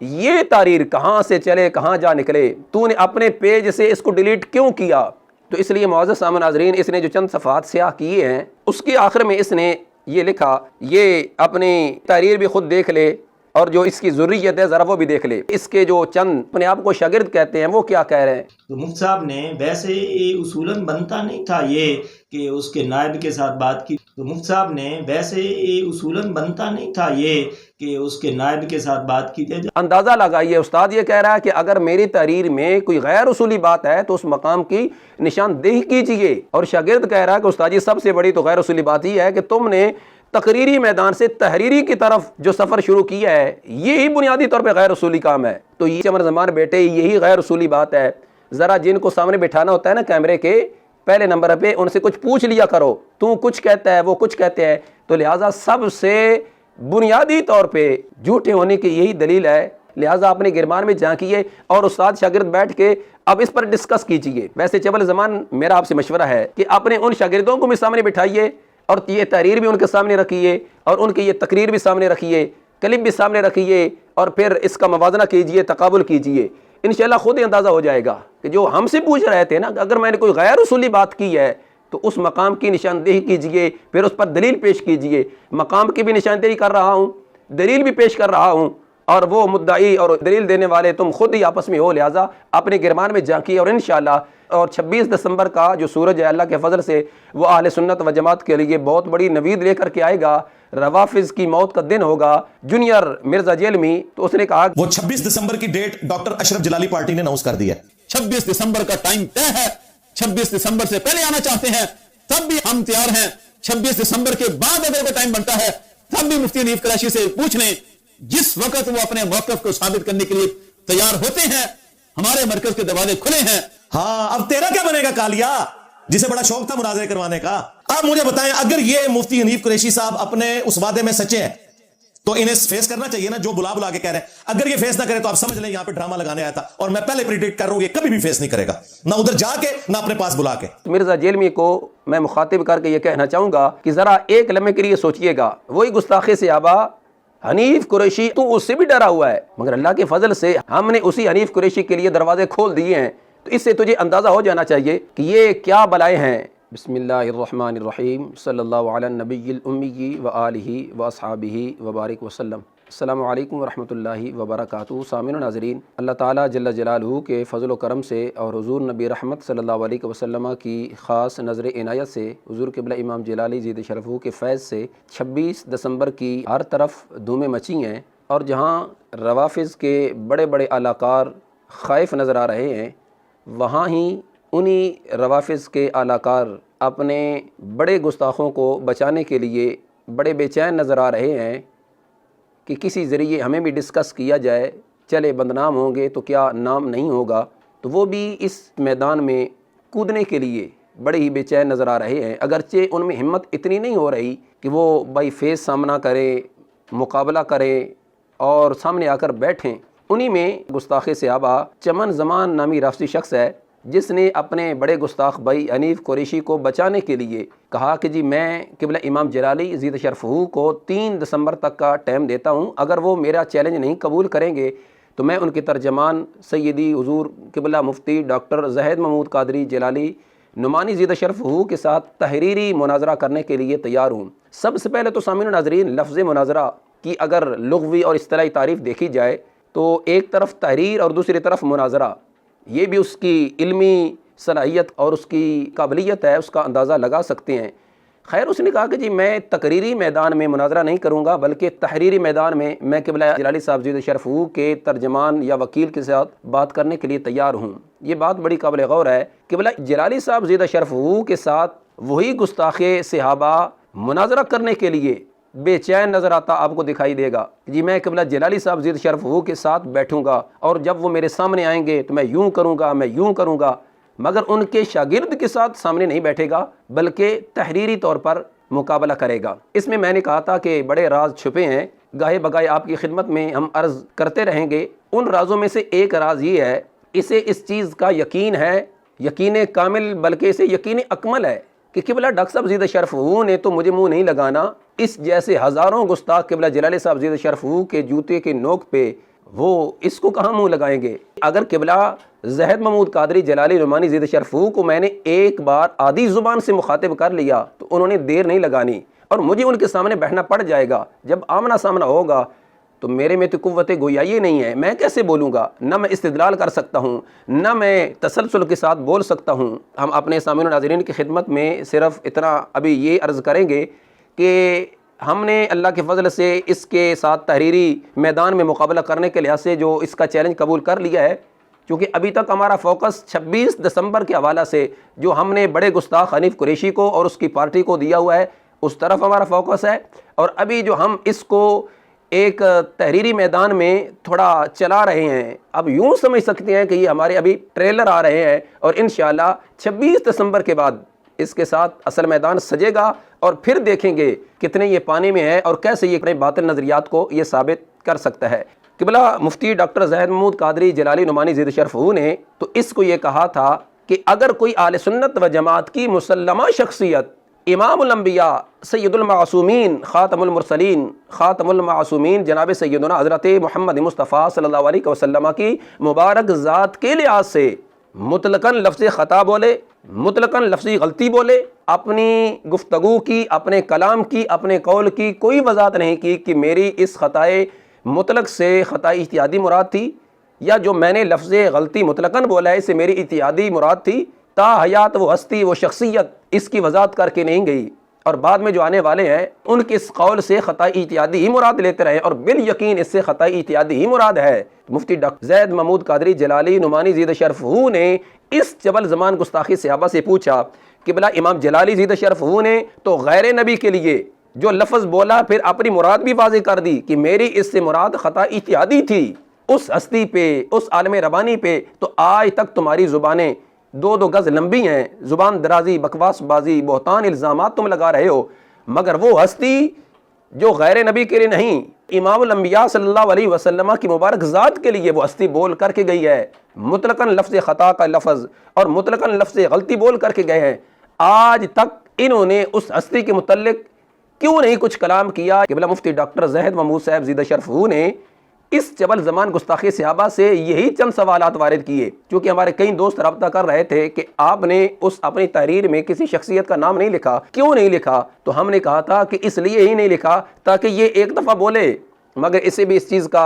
یہ تحریر کہاں سے چلے کہاں جا نکلے، تو نے اپنے پیج سے اس کو ڈیلیٹ کیوں کیا؟ تو اس لیے معزز سامعین ناظرین، اس نے جو چند صفحات سیاہ کیے ہیں اس کے آخر میں اس نے یہ لکھا، یہ اپنی تحریر بھی خود دیکھ لے اور جو اس کی ضروریت ہے ذرا وہ بھی دیکھ لے۔ اس کے جو چند اپنے آپ کو شاگرد کہتے ہیں وہ کیا کہہ رہے ہیں۔ تو مفتی صاحب نے ویسے اصولاً بنتا نہیں تھا یہ کہ اس کے نائب کے ساتھ بات کی، تو مفتی صاحب نے ویسے اصولاً بنتا نہیں تھا یہ کہ اس کے نائب کے ساتھ بات کی جائے۔ اندازہ لگائیے، استاد یہ کہہ رہا ہے کہ اگر میری تحریر میں کوئی غیر اصولی بات ہے تو اس مقام کی نشاندہی کیجئے، اور شاگرد کہہ رہا ہے کہ استاد جی سب سے بڑی تو غیر اصولی بات یہ ہے کہ تم نے تقریری میدان سے تحریری کی طرف جو سفر شروع کیا ہے، یہی بنیادی طور پہ غیر اصولی کام ہے۔ تو یہ چمر زمان بیٹے یہی غیر اصولی بات ہے۔ ذرا جن کو سامنے بٹھانا ہوتا ہے نا کیمرے کے پہلے نمبر پہ، ان سے کچھ پوچھ لیا کرو، تو کچھ کہتا ہے وہ کچھ کہتے ہیں۔ تو لہٰذا سب سے بنیادی طور پہ جھوٹے ہونے کی یہی دلیل ہے، لہٰذا اپنے گرمان میں جھانکیے اور استاد شاگرد بیٹھ کے اب اس پر ڈسکس کیجئے۔ ویسے چبل زمان میرا آپ سے مشورہ ہے کہ اپنے ان شاگردوں کو بھی سامنے بٹھائیے اور یہ تحریر بھی ان کے سامنے رکھیے اور ان کی یہ تقریر بھی سامنے رکھیے، کلپ بھی سامنے رکھیے، اور پھر اس کا موازنہ کیجئے، تقابل کیجئے۔ انشاءاللہ خود ہی اندازہ ہو جائے گا کہ جو ہم سے پوچھ رہے تھے نا، اگر میں نے کوئی غیر اصولی بات کی ہے تو اس مقام کی نشاندہی کیجئے، پھر اس پر دلیل پیش کیجئے۔ مقام کی بھی نشاندہی کر رہا ہوں، دلیل بھی پیش کر رہا ہوں، اور وہ مدعی اور دلیل دینے والے تم خود ہی آپس میں ہو، لہٰذا اپنے گرمان میں جھانکیے۔ اور انشاءاللہ اور 26 دسمبر کا جو سورج ہے اللہ کے فضل سے وہ اہل سنت و جماعت کے لیے بہت بڑی نوید لے کر کے آئے گا۔ روافظ کی موت کا دن ہوگا۔ جونیئر مرزا جیلمی تو اس نے کہا وہ 26 دسمبر کی ڈیٹ ڈاکٹر اشرف جلالی پارٹی نے اناؤنس کر دی ہے۔ 26 دسمبر کا ٹائم طے ہے، 26 دسمبر سے پہلے آنا چاہتے ہیں تب بھی ہم تیار ہیں، 26 دسمبر کے بعد اگر وہ ٹائم بنتا ہے تب بھی مفتی حنیف قریشی سے پوچھ لیں، جس وقت وہ اپنے موقف کو ثابت کرنے کے لیے تیار ہوتے ہیں ہمارے مرکز کے دروازے کھلے ہیں۔ ہاں اب تیرا کیا بنے گا کالیا، جسے بڑا شوق تھا مناظرے کروانے کا؟ اب مجھے بتائیں، اگر یہ مفتی حنیف قریشی صاحب اپنے اس وعدے میں سچے ہیں تو انہیں فیس کرنا چاہیے نا، جو بلا کے کہہ رہے ہیں۔ اگر یہ فیس نہ کرے تو آپ سمجھ لیں یہاں پہ ڈرامہ لگانے آیا تھا، اور میں پہلے پریڈکٹ کر رہا ہوں یہ کبھی بھی فیس نہیں کرے گا، نہ ادھر جا کے نہ اپنے پاس بلا کے۔ مرزا جیلمی کو میں مخاطب کر کے یہ کہنا چاہوں گا کہ ذرا ایک لمحے کے لیے سوچئے گا، وہی گستاخ صحابہ حنیف قریشی تو اس سے بھی ڈرا ہوا ہے، مگر اللہ کے فضل سے ہم نے اسی حنیف قریشی کے لیے دروازے کھول دیے ہیں۔ تو اس سے تجھے اندازہ ہو جانا چاہیے کہ یہ کیا بلائیں ہیں۔ بسم اللہ الرحمن الرحیم، صلی اللہ علی النبی الامی وآلہ واصحابہ وبارک وسلم۔ السلام علیکم ورحمۃ اللہ وبرکاتہ۔ سامعین و ناظرین، اللہ تعالیٰ جل جلالہ کے فضل و کرم سے اور حضور نبی رحمت صلی اللہ علیہ وسلم کی خاص نظر عنایت سے، حضور قبلہ امام جلالی زید شرفہ کے فیض سے 26 دسمبر کی ہر طرف دھومیں مچی ہیں، اور جہاں روافظ کے بڑے بڑے اعلی کار خائف نظر آ رہے ہیں، وہاں ہی انہی روافظ کے اعلی کار اپنے بڑے گستاخوں کو بچانے کے لیے بڑے بے چین نظر آ رہے ہیں کہ کسی ذریعے ہمیں بھی ڈسکس کیا جائے، چلے بدنام ہوں گے تو کیا نام نہیں ہوگا۔ تو وہ بھی اس میدان میں کودنے کے لیے بڑے ہی بے چین نظر آ رہے ہیں، اگرچہ ان میں ہمت اتنی نہیں ہو رہی کہ وہ بائی فیس سامنا کریں، مقابلہ کریں اور سامنے آ کر بیٹھیں۔ انہی میں گستاخ صحابہ چمن زمان نامی رافضی شخص ہے جس نے اپنے بڑے گستاخ بھائی حنیف قریشی کو بچانے کے لیے کہا کہ جی میں قبلہ امام جلالی زید شرفہ کو 3 دسمبر تک کا ٹائم دیتا ہوں، اگر وہ میرا چیلنج نہیں قبول کریں گے تو میں ان کے ترجمان سیدی حضور قبلہ مفتی ڈاکٹر زاہد محمود قادری جلالی نعمانی زید شرفہ کے ساتھ تحریری مناظرہ کرنے کے لیے تیار ہوں۔ سب سے پہلے تو سامعین و ناظرین، لفظ مناظرہ کی اگر لغوی اور اصطلاحی تعریف دیکھی جائے تو ایک طرف تحریر اور دوسری طرف مناظرہ، یہ بھی اس کی علمی صلاحیت اور اس کی قابلیت ہے، اس کا اندازہ لگا سکتے ہیں۔ خیر اس نے کہا کہ جی میں تقریری میدان میں مناظرہ نہیں کروں گا، بلکہ تحریری میدان میں قبلہ جلالی صاحب زید شرفہ کے ترجمان یا وکیل کے ساتھ بات کرنے کے لیے تیار ہوں۔ یہ بات بڑی قابل غور ہے۔ قبلہ جلالی صاحب زید شرفہ کے ساتھ وہی گستاخ صحابہ مناظرہ کرنے کے لیے بے چین نظر آتا آپ کو دکھائی دے گا، جی میں قبلہ جلالی صاحب زید شرفہ کے ساتھ بیٹھوں گا اور جب وہ میرے سامنے آئیں گے تو میں یوں کروں گا، میں یوں کروں گا، مگر ان کے شاگرد کے ساتھ سامنے نہیں بیٹھے گا بلکہ تحریری طور پر مقابلہ کرے گا۔ اس میں نے کہا تھا کہ بڑے راز چھپے ہیں، گاہے بگاہے آپ کی خدمت میں ہم عرض کرتے رہیں گے۔ ان رازوں میں سے ایک راز یہ ہے، اسے اس چیز کا یقین ہے، یقین کامل بلکہ اسے یقین اکمل ہے کہ قبلہ ڈاکٹر صاحب زید شرفہ نے تو مجھے منہ نہیں لگانا، اس جیسے ہزاروں گستاخ قبلہ جلالی صاحب زید شرفہ کے جوتے کے نوک پہ وہ اس کو کہاں منہ لگائیں گے؟ اگر قبلہ زاہد محمود قادری جلالی نعمانی زید شرف کو میں نے ایک بار آدھی زبان سے مخاطب کر لیا تو انہوں نے دیر نہیں لگانی اور مجھے ان کے سامنے بیٹھنا پڑ جائے گا. جب آمنا سامنا ہوگا تو میرے میں تو قوت گویائی نہیں ہے، میں کیسے بولوں گا؟ نہ میں استدلال کر سکتا ہوں، نہ میں تسلسل کے ساتھ بول سکتا ہوں. ہم اپنے سامعین و ناظرین کی خدمت میں صرف اتنا ابھی یہ عرض کریں گے کہ ہم نے اللہ کے فضل سے اس کے ساتھ تحریری میدان میں مقابلہ کرنے کے لحاظ سے جو اس کا چیلنج قبول کر لیا ہے، کیونکہ ابھی تک ہمارا فوکس 26 دسمبر کے حوالہ سے جو ہم نے بڑے گستاخ حنیف قریشی کو اور اس کی پارٹی کو دیا ہوا ہے اس طرف ہمارا فوکس ہے. اور ابھی جو ہم اس کو ایک تحریری میدان میں تھوڑا چلا رہے ہیں، اب یوں سمجھ سکتے ہیں کہ یہ ہمارے ابھی ٹریلر آ رہے ہیں اور انشاءاللہ 26 دسمبر کے بعد اس کے ساتھ اصل میدان سجے گا اور پھر دیکھیں گے کتنے یہ پانی میں ہے اور کیسے یہ اپنے باطل نظریات کو یہ ثابت کر سکتا ہے. قبلہ مفتی ڈاکٹر زاہد محمود قادری جلالی نعمانی زید شرف نے تو اس کو یہ کہا تھا کہ اگر کوئی اہل سنت و جماعت کی مسلمہ شخصیت امام الانبیاء سید المعصومین خاتم المرسلین خاتم المعصومین جناب سیدنا حضرت محمد مصطفیٰ صلی اللہ علیہ وسلم کی مبارک ذات کے لحاظ سے مطلقاً لفظ خطا بولے، مطلقاً لفظی غلطی بولے، اپنی گفتگو کی، اپنے کلام کی، اپنے قول کی کوئی وضاحت نہیں کی کہ میری اس خطائے مطلق سے خطائی اجتہادی مراد تھی یا جو میں نے لفظ غلطی مطلقاً بولا ہے اسے میری اجتہادی مراد تھی. تا حیات وہ ہستی وہ شخصیت اس کی وضاحت کر کے نہیں گئی اور بعد میں جو آنے والے ہیں ان کے اس قول سے خطائی اجتہادی ہی مراد لیتے رہے اور بالیقین اس سے خطائی اجتہادی ہی مراد ہے. مفتی ڈاکٹر زاہد محمود قادری جلالی نعمانی زید شرف نے اس جبل زمان گستاخی صحابہ سے پوچھا کہ بلا امام جلالی زید شرف نے تو غیر نبی کے لیے جو لفظ بولا پھر اپنی مراد بھی واضح کر دی کہ میری اس سے مراد خطائی اجتہادی تھی اس ہستی پہ، اس عالم ربانی پہ. تو آج تک تمہاری زبانیں 2 گز لمبی ہیں، زبان درازی، بکواس بازی، بہتان الزامات تم لگا رہے ہو، مگر وہ ہستی جو غیر نبی کے لیے نہیں، امام الانبیاء صلی اللہ علیہ وسلم کی مبارک ذات کے لیے وہ ہستی بول کر کے گئی ہے. مطلقاً لفظ خطا کا لفظ اور مطلقاً لفظ غلطی بول کر کے گئے ہیں. آج تک انہوں نے اس ہستی کے متعلق کیوں نہیں کچھ کلام کیا؟ کہ بلا مفتی ڈاکٹر زاہد محمود صاحب زید شرف نے اس جبل زمان گستاخی صحابہ سے یہی چند سوالات وارد کیے، چونکہ ہمارے کئی دوست رابطہ کر رہے تھے کہ آپ نے اس اپنی تحریر میں کسی شخصیت کا نام نہیں لکھا، کیوں نہیں لکھا؟ تو ہم نے کہا تھا کہ اس لیے ہی نہیں لکھا تاکہ یہ ایک دفعہ بولے، مگر اسے بھی اس چیز کا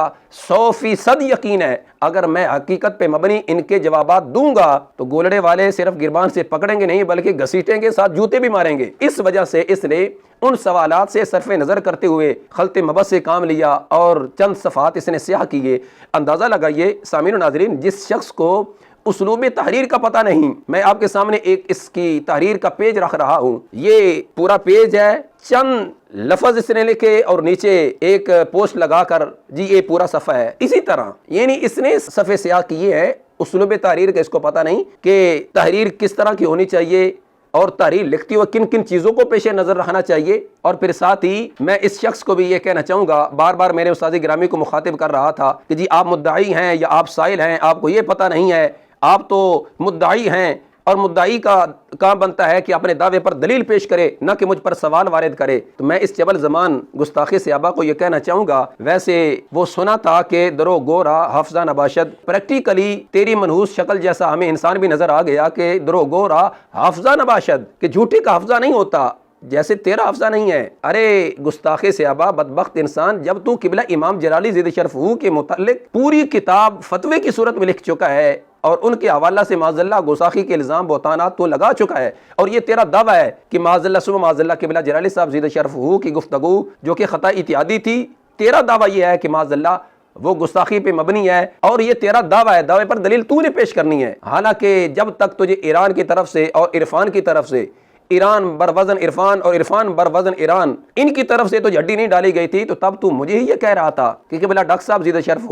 100% یقین ہے اگر میں حقیقت پہ مبنی ان کے جوابات دوں گا تو گولڑے والے صرف گربان سے پکڑیں گے نہیں بلکہ گھسیٹیں گے، ساتھ جوتے بھی ماریں گے. اس وجہ سے اس نے ان سوالات سے صرف نظر کرتے ہوئے خلط مبت سے کام لیا اور چند صفحات اس نے سیاہ کیے. اندازہ لگائیے سامعین و ناظرین، جس شخص کو اسلوب تحریر کا پتہ نہیں، میں آپ کے سامنے ایک اس کی تحریر کا پیج رکھ رہا ہوں. یہ پورا پیج ہے، چند لفظ اس نے لکھے اور نیچے ایک پوسٹ لگا کر جی یہ پورا صفحہ ہے. اسی طرح یعنی اس نے صفحے سیاہ کیے ہیں. اسلوب تحریر کا اس کو پتہ نہیں کہ تحریر کس طرح کی ہونی چاہیے اور تحریر لکھتی ہوئے کن کن چیزوں کو پیش نظر رکھنا چاہیے. اور پھر ساتھ ہی میں اس شخص کو بھی یہ کہنا چاہوں گا، بار بار میرے استاد گرامی کو مخاطب کر رہا تھا کہ جی آپ مدعی ہیں یا آپ سائل ہیں، آپ کو یہ پتہ نہیں ہے، آپ تو مدعی ہیں اور مدعی کا کام بنتا ہے کہ اپنے دعوے پر دلیل پیش کرے، نہ کہ مجھ پر سوال وارد کرے. تو میں اس جبل زمان گستاخی صحابہ کو یہ کہنا چاہوں گا، ویسے وہ سنا تھا کہ درو گورا حافظہ نباشد، پریکٹیکلی تیری منحوس شکل جیسا ہمیں انسان بھی نظر آ گیا کہ درو گورا حافظہ نباشد، کہ جھوٹے کا حافظہ نہیں ہوتا جیسے تیرا حافظہ نہیں ہے. ارے گستاخی صحابہ بدبخت انسان، جب تو قبلہ امام جلالی زید شرف کے متعلق پوری کتاب فتوے کی صورت میں لکھ چکا ہے اور ان کے حوالہ سے معاذ اللہ گستاخی کے الزام بہتانات تو لگا چکا ہے، اور یہ تیرا دعویٰ ہے کہ معاذ اللہ سب معاذ اللہ قبلہ جلالی صاحب زید شرف کی گفتگو جو کہ خطا اتحادی تھی، تیرا دعویٰ یہ ہے کہ معاذ اللہ وہ گستاخی پہ مبنی ہے اور یہ تیرا دعویٰ ہے، دعوے پر دلیل تو نے پیش کرنی ہے. حالانکہ جب تک تجھے ایران کی طرف سے اور عرفان کی طرف سے، ایران بر وزن عرفان اور عرفان بر وزن ایران، ان کی طرف سے تو ہڈی نہیں ڈالی گئی تھی، تو تب تو مجھے ہی یہ کہہ رہا تھا کہ قبلہ ڈاکٹر صاحب زید شرف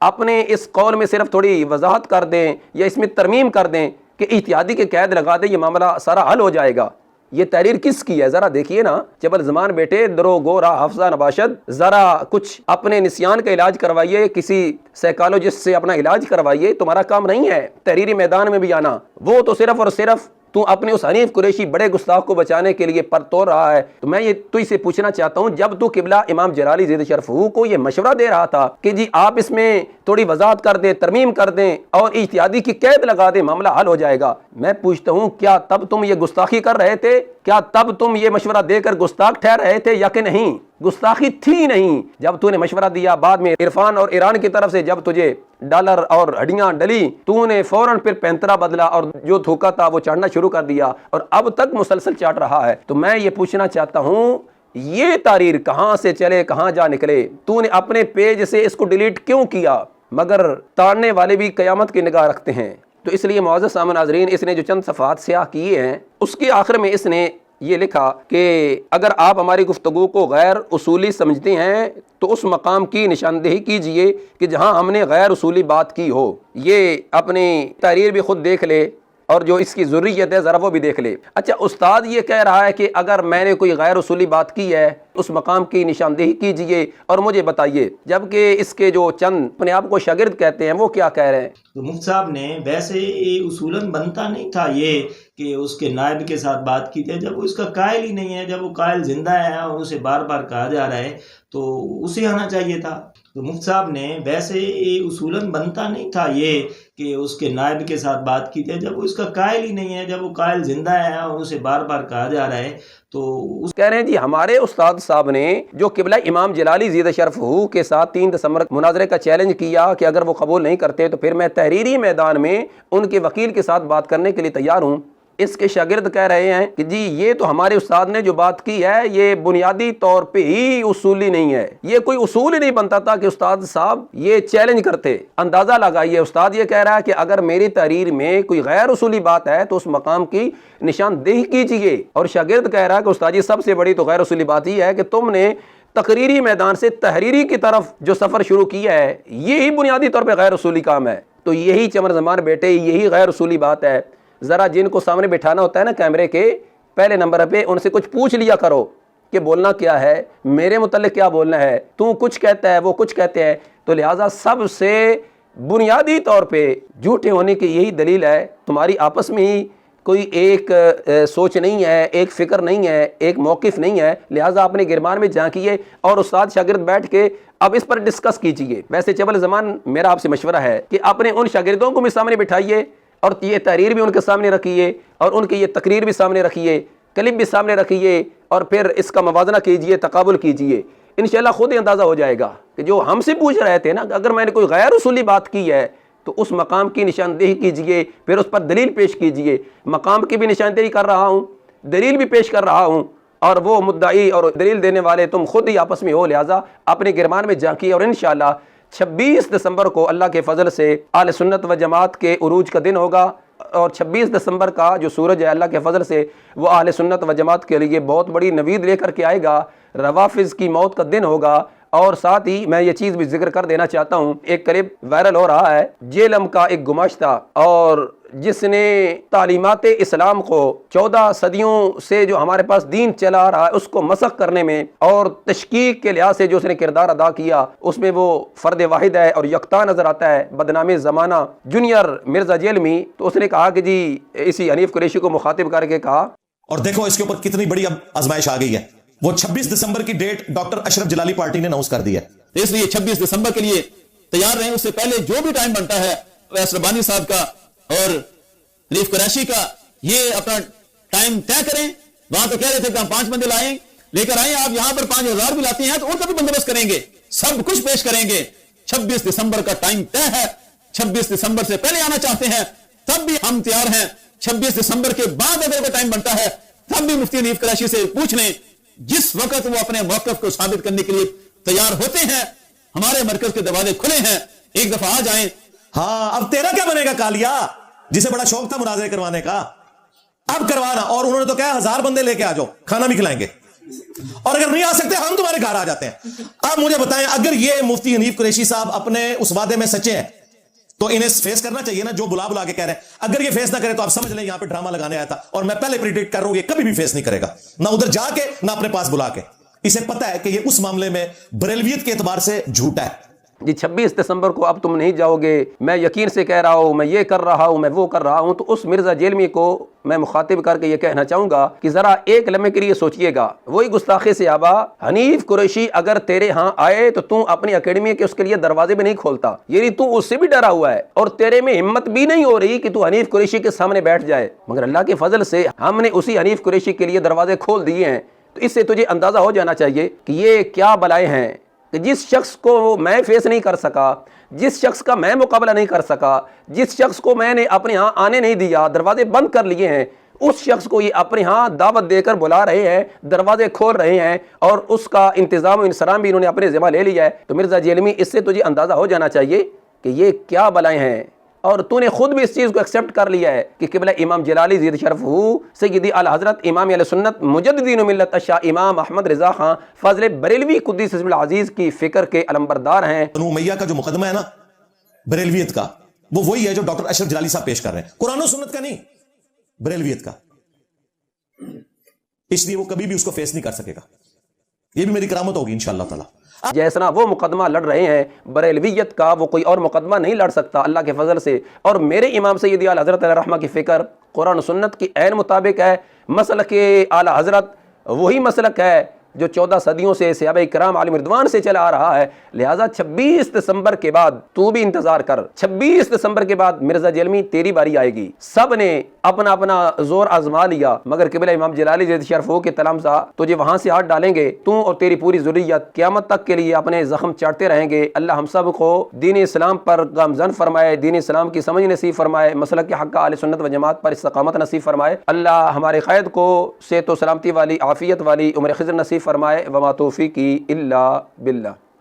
اپنے اس قول میں صرف تھوڑی وضاحت کر دیں یا اس میں ترمیم کر دیں کہ احتیاطی کے قید لگا دیں، یہ معاملہ سارا حل ہو جائے گا. یہ تحریر کس کی ہے ذرا دیکھیے نا. جبل زمان بیٹے درو گورا حافظہ نباشد، ذرا کچھ اپنے نسیان کا علاج کروائیے، کسی سائیکالوجسٹ سے اپنا علاج کروائیے. تمہارا کام نہیں ہے تحریری میدان میں بھی آنا، وہ تو صرف اور صرف تو اپنے اس حنیف قریشی بڑے گستاخ کو بچانے کے لیے پر توڑ رہا ہے. تو میں یہ تجھ سے پوچھنا چاہتا ہوں، جب تو قبلہ امام جلالی زید شرفہ کو یہ مشورہ دے رہا تھا کہ جی آپ اس میں تھوڑی وضاحت کر دیں، ترمیم کر دیں اور اجتہادی کی قید لگا دیں، معاملہ حل ہو جائے گا، میں پوچھتا ہوں کیا تب تم یہ گستاخی کر رہے تھے؟ کیا تب تم یہ مشورہ دے کر گستاخ ٹھہر رہے تھے یا کہ نہیں؟ گستاخی تھی نہیں. جب تو نے مشورہ دیا، بعد میں عرفان اور ایران کی طرف سے جب تجھے ڈالر اور ہڈیاں ڈلی، تو نے فوراً پھر پینترا بدلا اور جو دھوکا تھا وہ چڑھنا شروع کر دیا اور اب تک مسلسل چاٹ رہا ہے. تو میں یہ پوچھنا چاہتا ہوں یہ تحریر کہاں سے چلے کہاں جا نکلے؟ تو نے اپنے پیج سے اس کو ڈیلیٹ کیوں کیا؟ مگر تاڑنے والے بھی قیامت کی نگاہ رکھتے ہیں. تو اس لیے معزز سامعین ناظرین، اس نے جو چند صفحات سیاہ کیے ہیں اس کے آخر میں اس نے یہ لکھا کہ اگر آپ ہماری گفتگو کو غیر اصولی سمجھتے ہیں تو اس مقام کی نشاندہی کیجئے کہ جہاں ہم نے غیر اصولی بات کی ہو. یہ اپنی تحریر بھی خود دیکھ لے اور جو اس کی ضروریت ہے ذرا وہ بھی دیکھ لے. اچھا، استاد یہ کہہ رہا ہے کہ اگر میں نے کوئی غیر اصولی بات کی ہے اس مقام کی نشاندہی کیجئے اور مجھے بتائیے، جبکہ اس کے جو چند اپنے آپ کو شاگرد کہتے ہیں وہ کیا کہہ رہے ہیں؟ تو مفتی صاحب نے ویسے یہ اصولاً بنتا نہیں تھا یہ کہ اس کے نائب کے ساتھ بات کی جائے جب وہ اس کا قائل ہی نہیں ہے، جب وہ قائل زندہ ہے اور اسے بار بار کہا جا رہا ہے تو اسے آنا چاہیے تھا. تو مفتی صاحب نے ویسے یہ اصولاً بنتا نہیں تھا یہ کہ اس کے نائب کے ساتھ بات کی جائے جب وہ اس کا قائل ہی نہیں ہے، جب وہ قائل زندہ ہے اور اسے بار بار کہا جا رہا ہے تو کہہ رہے ہیں جی ہمارے استاد صاحب نے جو قبلہ امام جلالی زید شرفہ کے ساتھ 3 دسمبر مناظرے کا چیلنج کیا کہ اگر وہ قبول نہیں کرتے تو پھر میں تحریری میدان میں ان کے وکیل کے ساتھ بات کرنے کے لیے تیار ہوں. اس کے شاگرد کہہ رہے ہیں کہ جی یہ تو ہمارے استاد نے جو بات کی ہے یہ بنیادی طور پہ ہی اصولی نہیں ہے، یہ کوئی اصول ہی نہیں بنتا تھا کہ استاد صاحب یہ چیلنج کرتے. اندازہ لگائیے، استاد یہ کہہ رہا ہے کہ اگر میری تحریر میں کوئی غیر اصولی بات ہے تو اس مقام کی نشاندہی کیجیے، اور شاگرد کہہ رہا ہے کہ استاد جی سب سے بڑی تو غیر اصولی بات ہی ہے کہ تم نے تقریری میدان سے تحریری کی طرف جو سفر شروع کیا ہے یہی بنیادی طور پہ غیر اصولی کام ہے. تو یہی چمر زمان بیٹے یہی غیر اصولی بات ہے. ذرا جن کو سامنے بٹھانا ہوتا ہے نا کیمرے کے پہلے نمبر پہ، ان سے کچھ پوچھ لیا کرو کہ بولنا کیا ہے، میرے متعلق کیا بولنا ہے، تو کچھ کہتا ہے وہ کچھ کہتے ہیں. تو لہٰذا سب سے بنیادی طور پہ جھوٹے ہونے کی یہی دلیل ہے، تمہاری آپس میں ہی کوئی ایک سوچ نہیں ہے، ایک فکر نہیں ہے، ایک موقف نہیں ہے. لہٰذا اپنے گرمان میں جھانکیے اور استاد شاگرد بیٹھ کے اب اس پر ڈسکس کیجیے. ویسے چبل زمان میرا آپ سے مشورہ ہے کہ اپنے ان شاگردوں کو بھی سامنے بٹھائیے اور یہ تحریر بھی ان کے سامنے رکھیے اور ان کی یہ تقریر بھی سامنے رکھیے، کلپ بھی سامنے رکھیے اور پھر اس کا موازنہ کیجیے، تقابل کیجیے. انشاءاللہ خود ہی اندازہ ہو جائے گا کہ جو ہم سے پوچھ رہے تھے نا کہ اگر میں نے کوئی غیر اصولی بات کی ہے تو اس مقام کی نشاندہی کیجیے، پھر اس پر دلیل پیش کیجیے. مقام کی بھی نشاندہی کر رہا ہوں، دلیل بھی پیش کر رہا ہوں، اور وہ مدعی اور دلیل دینے والے تم خود ہی آپس میں ہو. لہٰذا اپنے گرمان میں جھانکیے اور انشاءاللہ 26 دسمبر کو اللہ کے فضل سے اہل سنت و جماعت کے عروج کا دن ہوگا، اور 26 دسمبر کا جو سورج ہے اللہ کے فضل سے وہ اہل سنت و جماعت کے لیے بہت بڑی نوید لے کر کے آئے گا. روافظ کی موت کا دن ہوگا. اور ساتھ ہی میں یہ چیز بھی ذکر کر دینا چاہتا ہوں، ایک کلپ وائرل ہو رہا ہے جیلم کا ایک گماشتہ، اور جس نے تعلیمات اسلام کو 14 صدیوں سے جو ہمارے پاس دین چلا رہا ہے اس کو مسخ کرنے میں اور تشکیک کے لحاظ سے جو اس نے کردار ادا کیا اس میں وہ فرد واحد ہے اور یکتا نظر آتا ہے. بدنام زمانہ جونیئر مرزا جیلمی. تو اس نے کہا کہ جی اسی حنیف قریشی کو مخاطب کر کے کہا، اور دیکھو اس کے اوپر کتنی بڑی اب آزمائش آ گئی ہے. وہ 26 دسمبر کی ڈیٹ ڈاکٹر اشرف جلالی پارٹی نے اناؤنس کر دی ہے. اس لیے 26 دسمبر کے لیے تیار رہیں. اس سے پہلے جو بھی ٹائم بنتا ہے ویس ربانی صاحب کا اور حنیف قریشی کا یہ اپنا ٹائم طے کریں. وہاں تو کہہ رہے تھے کہ ہم 5 بندے لائیں، لے کر آئیں. آپ یہاں پر 5000 بھی لاتے ہیں تو ان کا بھی بندوبست کریں گے، سب کچھ پیش کریں گے. 26 دسمبر کا ٹائم طے ہے. 26 دسمبر سے پہلے آنا چاہتے ہیں تب بھی ہم تیار ہیں. 26 دسمبر کے بعد اگر کوئی ٹائم بنتا ہے تب بھی مفتی حنیف قریشی سے پوچھ لیں. جس وقت وہ اپنے موقف کو ثابت کرنے کے لیے تیار ہوتے ہیں ہمارے مرکز کے دروازے کھلے ہیں. ایک دفعہ آ جائیں. ہاں اب تیرا کیا بنے گا کالیا، جسے بڑا شوق تھا مناظرے کروانے کا، اب کروانا. اور انہوں نے تو کہا 1000 بندے لے کے آ جاؤ، کھانا بھی کھلائیں گے، اور اگر نہیں آ سکتے ہم تمہارے گھر آ جاتے ہیں. اب مجھے بتائیں اگر یہ مفتی حنیف قریشی صاحب اپنے اس وعدے میں سچے ہیں تو انہیں فیس کرنا چاہیے نا، جو بلا بلا کے کہہ رہے ہیں. اگر یہ فیس نہ کرے تو آپ سمجھ لیں یہاں پہ ڈرامہ لگانے آیا تھا. اور میں پہلے پریڈکٹ کر رہا ہوں یہ کبھی بھی فیس نہیں کرے گا، نہ ادھر جا کے نہ اپنے پاس بلا کے. اسے پتا ہے کہ یہ اس معاملے میں بریلویت کے اعتبار سے جھوٹا ہے. جی 26 دسمبر کو اب تم نہیں جاؤ گے، میں یقین سے کہہ رہا ہوں، میں یہ کر رہا ہوں، میں وہ کر رہا ہوں، تو اس مرزا جیلمی کو میں مخاطب کر کے یہ کہنا چاہوں گا کہ ذرا ایک لمحے کے لیے سوچئے گا، وہی گستاخی سے آبا حنیف قریشی اگر تیرے ہاں آئے تو اپنی اکیڈمی کے اس کے لیے دروازے بھی نہیں کھولتا، یعنی تو اس سے بھی ڈرا ہوا ہے اور تیرے میں ہمت بھی نہیں ہو رہی کہ تو حنیف قریشی کے سامنے بیٹھ جائے، مگر اللہ کے فضل سے ہم نے اسی حنیف قریشی کے لیے دروازے کھول دیے ہیں۔ تو اس سے تجھے اندازہ ہو جانا چاہیے کہ یہ کیا بلائیں ہیں کہ جس شخص کو میں فیس نہیں کر سکا، جس شخص کا میں مقابلہ نہیں کر سکا، جس شخص کو میں نے اپنے ہاں آنے نہیں دیا، دروازے بند کر لیے ہیں، اس شخص کو یہ اپنے ہاں دعوت دے کر بلا رہے ہیں، دروازے کھول رہے ہیں اور اس کا انتظام و انصرام بھی انہوں نے اپنے ذمہ لے لیا ہے۔ تو مرزا جیلمی اس سے تجھے اندازہ ہو جانا چاہیے کہ یہ کیا بلائیں ہیں، اور تو نے خود بھی اس چیز کو ایکسیپٹ کر لیا ہے کہ قبلہ امام جلالی زید شرف ہو سیدی اعلی حضرت امام اہل سنت مجددین ملت الشاہ امام احمد رضا خان فاضل بریلوی قدس سر العزیز کی فکر کے علمبردار ہیں۔ بنو امیہ کا جو مقدمہ ہے نا بریلویت کا، وہ وہی ہے جو ڈاکٹر اشرف جلالی صاحب پیش کر رہے ہیں، قرآن و سنت کا نہیں، بریلویت کا۔ اس لیے وہ کبھی بھی اس کو فیس نہیں کر سکے گا، یہ بھی میری کرامت ہوگی انشاءاللہ تعالی۔ جیسنا وہ مقدمہ لڑ رہے ہیں بریلویت کا، وہ کوئی اور مقدمہ نہیں لڑ سکتا اللہ کے فضل سے۔ اور میرے امام سیدی اعلی حضرت علیہ رحمہ کی فکر قرآن و سنت کی عین مطابق ہے، مسلک اعلی حضرت وہی مسلک ہے جو 14 صدیوں سے صحابہ کرام علیہم رضوان سے چلا آ رہا ہے۔ لہٰذا 26 دسمبر کے بعد تو بھی انتظار کر، 26 دسمبر کے بعد مرزا جیلمی تیری باری آئے گی۔ سب نے اپنا اپنا زور آزما لیا، مگر قبلہ امام جلالی زید شرف ہو کے تلامذہ تجھے وہاں سے ہاتھ ڈالیں گے، تو اور تیری پوری ذریت قیامت تک کے لیے اپنے زخم چاٹتے رہیں گے۔ اللہ ہم سب کو دین اسلام پر گامزن فرمائے، دین اسلام کی سمجھ نصیب فرمائے، مسلک کے حق اہل سنت و جماعت پر استقامت نصیب فرمائے۔ اللہ ہمارے قائد کو صحت و سلامتی والی عافیت والی عمر خضر نصیب فرمائے۔ وما توفیقی الا باللہ۔